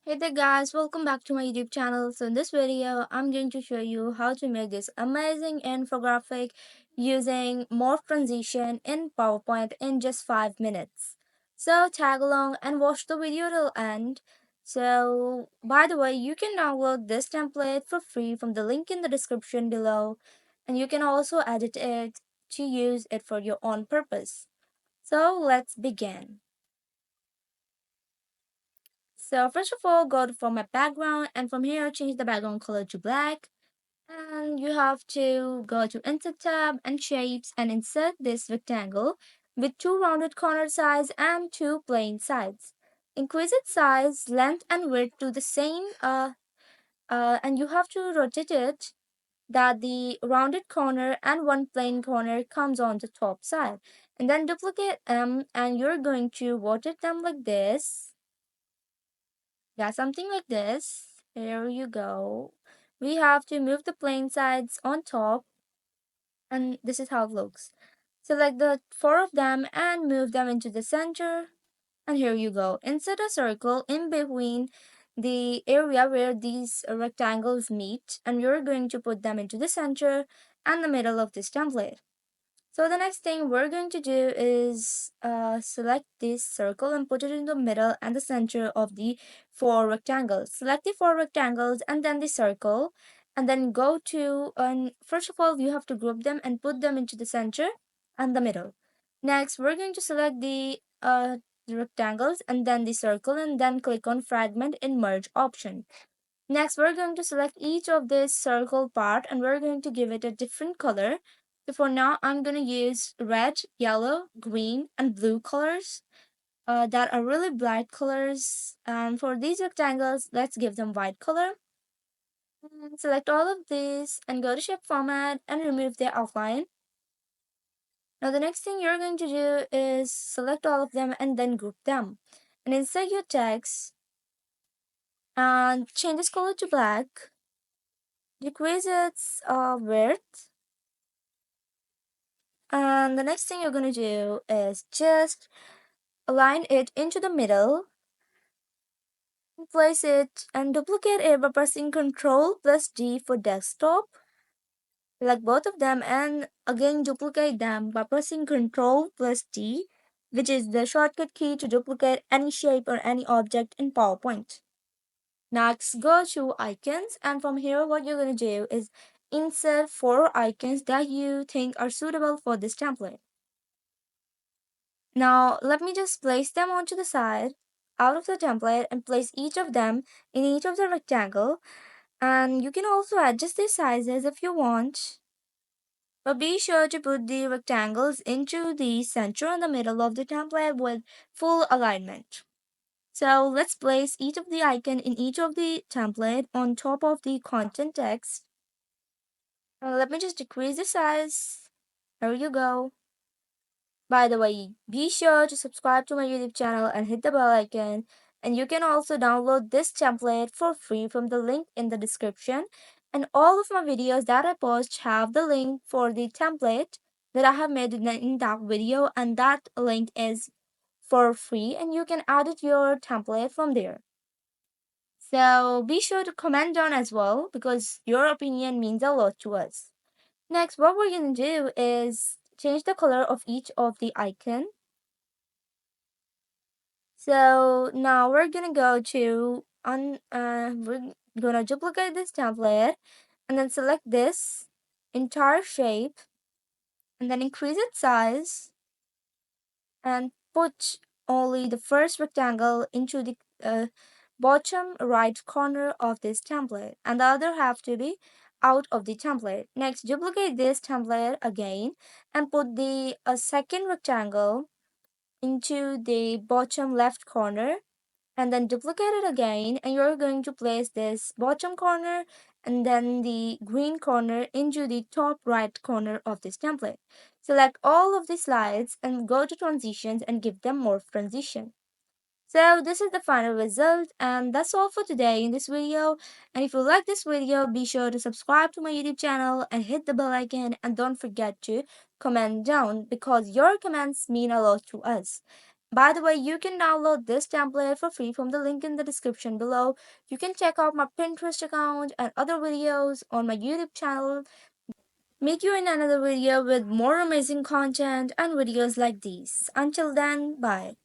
Hey there guys, welcome back to my YouTube channel. So in this video, I'm going to show you how to make this amazing infographic using morph transition in PowerPoint in just 5 minutes. So tag along and watch the video till end. So by the way, you can download this template for free from the link in the description below, and you can also edit it to use it for your own purpose. So let's begin. So first of all, go to format background, and from here change the background color to black. And you have to go to insert tab and shapes and insert this rectangle with two rounded corner sides and two plain sides. Increase its size, length and width to the same and you have to rotate it that the rounded corner and one plain corner comes on the top side. And then duplicate them and you're going to rotate them like this. Yeah, something like this. Here you go. We have to move the plain sides on top, and this is how it looks. Select the four of them and move them into the center. And here you go. Insert a circle in between the area where these rectangles meet, and you're going to put them into the center and the middle of this template. So the next thing we're going to do is select this circle and put it in the middle and the center of the four rectangles. Select the four rectangles and then the circle, and then go to, and first of all you have to group them and put them into the center and the middle. Next we're going to select the rectangles and then the circle, and then click on fragment in merge option. Next, we're going to select each of this circle part and we're going to give it a different color. So for now, I'm going to use red, yellow, green, and blue colors that are really bright colors. And for these rectangles, let's give them white color. And select all of these and go to shape format and remove the outline. Now the next thing you're going to do is select all of them and then group them. And insert your text and change this color to black. Decrease its width. And the next thing you're going to do is just align it into the middle, place it and duplicate it by pressing Ctrl plus D for desktop. Select both of them and again duplicate them by pressing Ctrl plus D, which is the shortcut key to duplicate any shape or any object in PowerPoint. Next, go to icons, and from here what you're going to do is insert four icons that you think are suitable for this template. Now let me just place them onto the side out of the template and place each of them in each of the rectangle, and you can also adjust their sizes if you want, but be sure to put the rectangles into the center and the middle of the template with full alignment. So let's place each of the icon in each of the template on top of the content text. Let me just decrease the size. There you go. By the way, be sure to subscribe to my YouTube channel and hit the bell icon. And you can also download this template for free from the link in the description. And all of my videos that I post have the link for the template that I have made in that video, and that link is for free and you can edit your template from there. So be sure to comment down as well because your opinion means a lot to us. Next, what we're going to do is change the color of each of the icon. So now we're gonna go to we're gonna duplicate this template and then select this entire shape and then increase its size and put only the first rectangle into the bottom right corner of this template, and the other half to be out of the template. Next, duplicate this template again and put the second rectangle into the bottom left corner, and then duplicate it again, and you're going to place this bottom corner and then the green corner into the top right corner of this template. Select all of the slides and go to transitions and give them morph transition. So this is the final result, and that's all for today in this video. And if you like this video, be sure to subscribe to my YouTube channel and hit the bell icon, and don't forget to comment down because your comments mean a lot to us. By the way, you can download this template for free from the link in the description below. You can check out my Pinterest account and other videos on my YouTube channel. Meet you in another video with more amazing content and videos like these. Until then, bye.